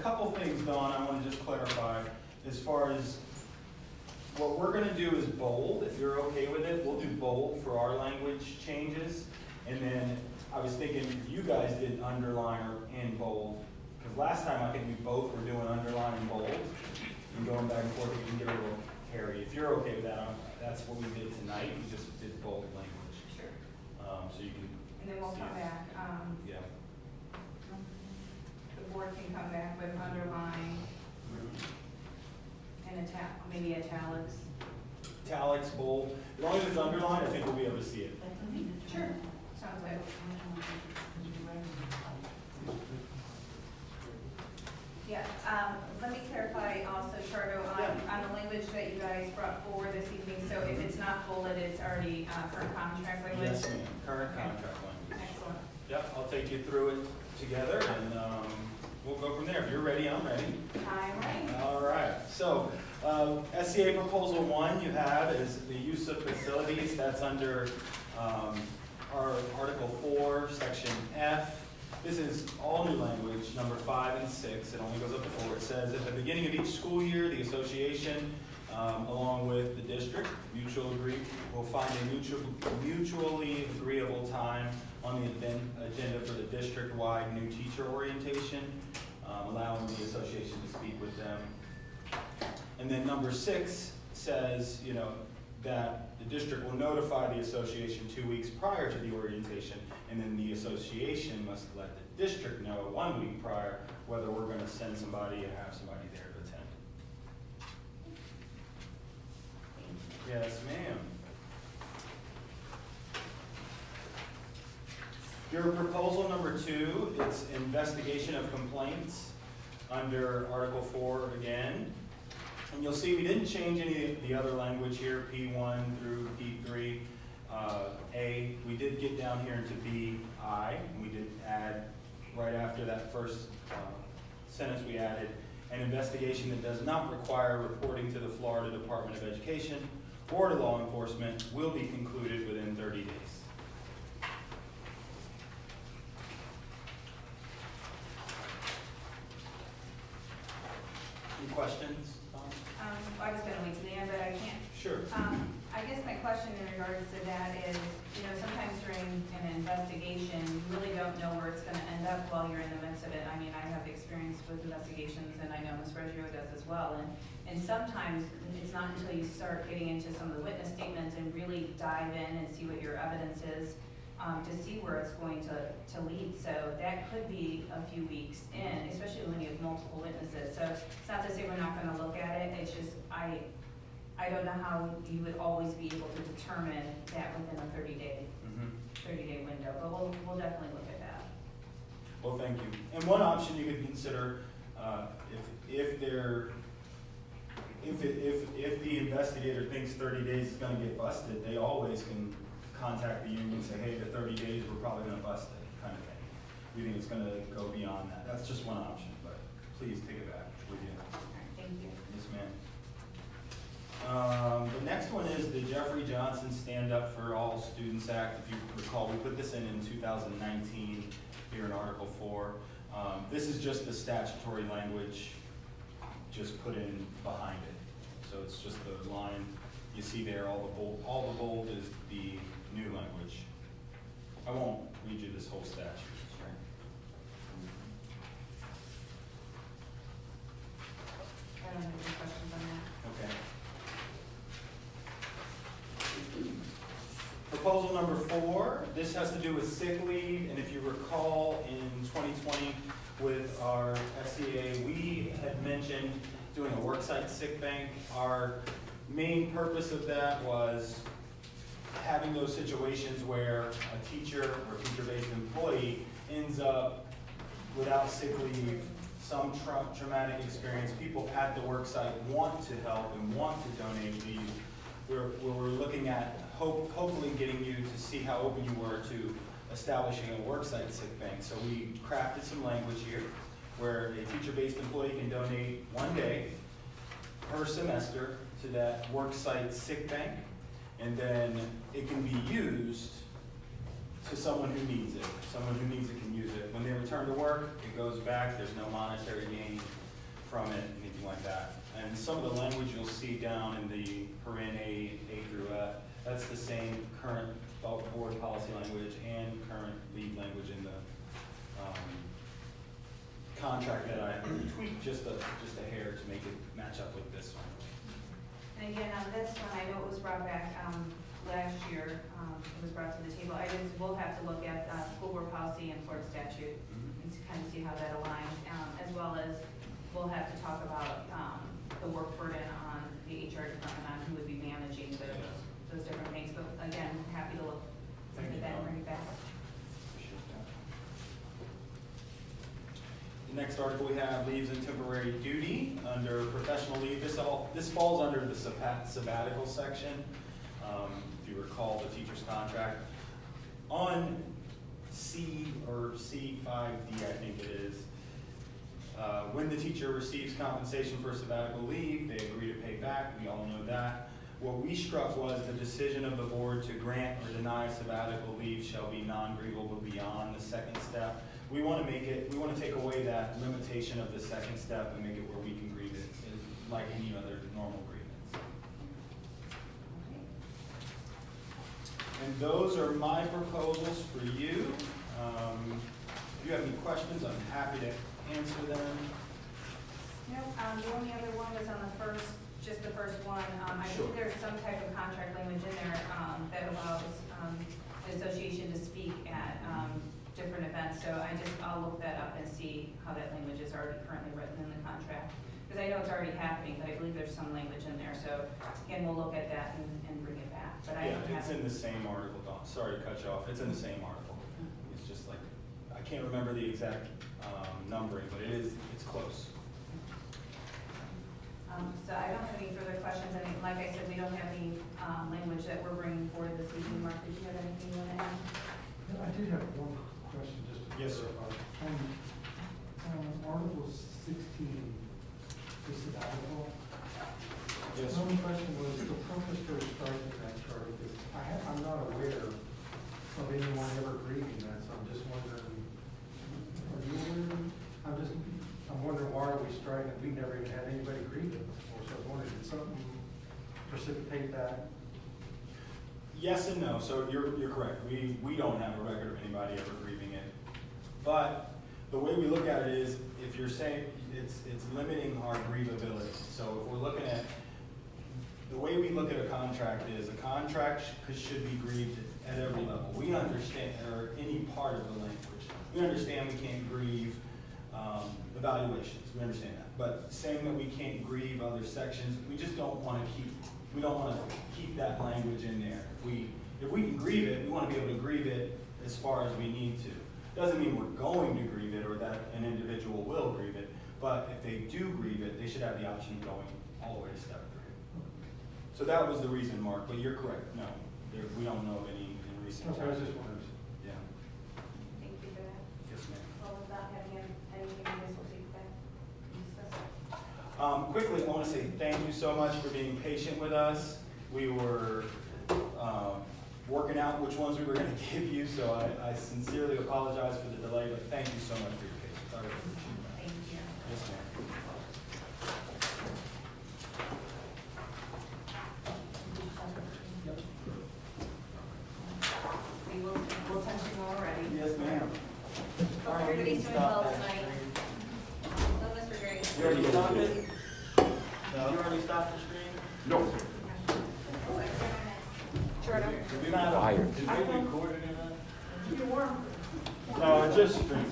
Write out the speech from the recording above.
couple things, Dawn, I want to just clarify. As far as what we're going to do is bold. If you're okay with it, we'll do bold for our language changes. And then I was thinking you guys did underline or in bold. Because last time I think we both were doing underline and bold. And going back and forth, we can get a little hairy. If you're okay with that, that's what we did tonight. We just did bold language. Sure. So you can. And then we'll come back. Yeah. The board can come back with underline and maybe italics. Italics, bold. As long as it's underlined, I think we'll be able to see it. Sure. Sounds like. Yeah, let me clarify also, Chardo, on the language that you guys brought forward this evening. So if it's not bolded, it's already current contract language? Yes, ma'am. Current contract language. Excellent. Yep, I'll take you through it together and we'll go from there. If you're ready, I'm ready. I'm ready. All right. So SCA Proposal 1 you have is the use of facilities. That's under our Article 4, Section F. This is all new language, number 5 and 6. It only goes up to 4. It says, at the beginning of each school year, the association, along with the district, will find a mutually agreeable time on the agenda for the district-wide new teacher orientation, allowing the association to speak with them. And then number 6 says, that the district will notify the association 2 weeks prior to the orientation, and then the association must let the district know 1 week prior whether we're going to send somebody and have somebody there to attend. Yes, ma'am. Your proposal number 2, it's investigation of complaints under Article 4 again. And you'll see we didn't change any of the other language here, P1 through P3. A, we did get down here into BI, and we did add, right after that first sentence we added, an investigation that does not require reporting to the Florida Department of Education or to law enforcement will be concluded within 30 days. Any questions? I was going to wait to the end, but I can't. Sure. I guess my question in regards to that is, sometimes during an investigation, you really don't know where it's going to end up while you're in the midst of it. I mean, I have experience with investigations, and I know Ms. Reggio does as well. And sometimes it's not until you start getting into some of the witness statements and really dive in and see what your evidence is to see where it's going to lead. So that could be a few weeks in, especially when you have multiple witnesses. So it's not to say we're not going to look at it. It's just I don't know how you would always be able to determine that within a 30-day window, but we'll definitely look at that. Well, thank you. And one option you could consider, if the investigator thinks 30 days is going to get busted, they always can contact the union and say, hey, the 30 days we're probably going to bust it, kind of thing. We think it's going to go beyond that. That's just one option, but please take it back with you. All right, thank you. Yes, ma'am. The next one is the Jeffrey Johnson Stand Up for All Students Act. If you recall, we put this in 2019 here in Article 4. This is just the statutory language just put in behind it. So it's just the line you see there, all the bold is the new language. I won't read you this whole statute. I don't have any questions on that. Okay. Proposal number 4, this has to do with sick leave, and if you recall in 2020 with our SCA, we had mentioned doing a worksite sick bank. Our main purpose of that was having those situations where a teacher or teacher-based employee ends up without sick leave, some traumatic experience. People at the worksite want to help and want to donate leave. We're looking at hopefully getting you to see how open you were to establishing a worksite sick bank. So we crafted some language here where a teacher-based employee can donate 1 day per semester to that worksite sick bank, and then it can be used to someone who needs it. Someone who needs it can use it. When they return to work, it goes back, there's no monetary gain from it, anything like that. And some of the language you'll see down in the paren A through F, that's the same current board policy language and current leave language in the contract that I tweaked just a hair to make it match up with this one. And again, on this one, I know it was brought back, last year, it was brought to the table. I just, we'll have to look at, school board policy and Florida statute and to kind of see how that aligns, as well as we'll have to talk about, the work burden on the HR department on who would be managing those different things. But again, happy to look Thank you, at that and Dawn. bring it back. Appreciate that. The next article we have leaves and temporary duty under professional leave. This falls under the sabbatical section. If you recall the teacher's contract. On C or C5D, I think it is, when the teacher receives compensation for sabbatical leave, they agree to pay back. We all know that. What we struck was the decision of the board to grant or deny sabbatical leave shall be non-grievable beyond the second step. We want to make it, we want to take away that limitation of the second step and make it where we can grieve it like any other normal grievance. And those are my proposals for you. If you have any questions, I'm happy to answer them. No, the only other one was on the first, just the first one. I Sure. think there's some type of contract language in there, that allows, the association to speak at, different events. So I'll look that up and see how that language is already currently written in the contract. Because I know it's already happening, but I believe there's some language in there. So again, we'll look at that and bring it back. But I Yeah, don't it's have. in the same article, Dawn. Sorry to cut you off. It's in the same article. It's just like, I can't remember the exact numbering, but it's close. So I don't have any further questions. I mean, like I said, we don't have any, language that we're bringing forward this evening. Mark, did you have anything you want to add? I did have one question, just to Yes, sir. clarify. On Article 16, the sabbatical. Yes. My only question was the purpose for striking that chart, because I'm not aware of anyone ever grieving that, so I'm just wondering, are you aware? I'm wondering why are we striking, we never even had anybody grieve it before, so I was wondering, did something precipitate that? Yes and no. So you're correct. We don't have a record of anybody ever grieving it. But the way we look at it is, if you're saying it's limiting our grievability. So if we're looking at, the way we look at a contract is a contract should be grieved at every level. We understand, or any part of the language. We understand we can't grieve evaluations. We understand that. But saying that we can't grieve other sections, we just don't want to keep that language in there. If we can grieve it, we want to be able to grieve it as far as we need to. Doesn't mean we're going to grieve it or that an individual will grieve it, but if they do grieve it, they should have the option of going all the way to step 3. So that was the reason, Mark, but you're correct, no, we don't know of any in recent Okay, I was times. just wondering. Yeah, Thank you for that. yes, ma'am. Well, without having anything, I guess we'll take that and discuss it. Quickly, I want to say thank you so much for being patient with us. We were working out which ones we were going to give you, so I sincerely apologize for the delay, but thank you so much for your patience. I really appreciate that. Thank you. Yes, ma'am. We'll touch you already. Yes, ma'am. Hope everybody's doing well tonight. Hello, Mr. Gray. You already stopped it? No. You already stopped the stream? No. Jordan. Did we not? Fired. Did we record it or not? No, it just streamed.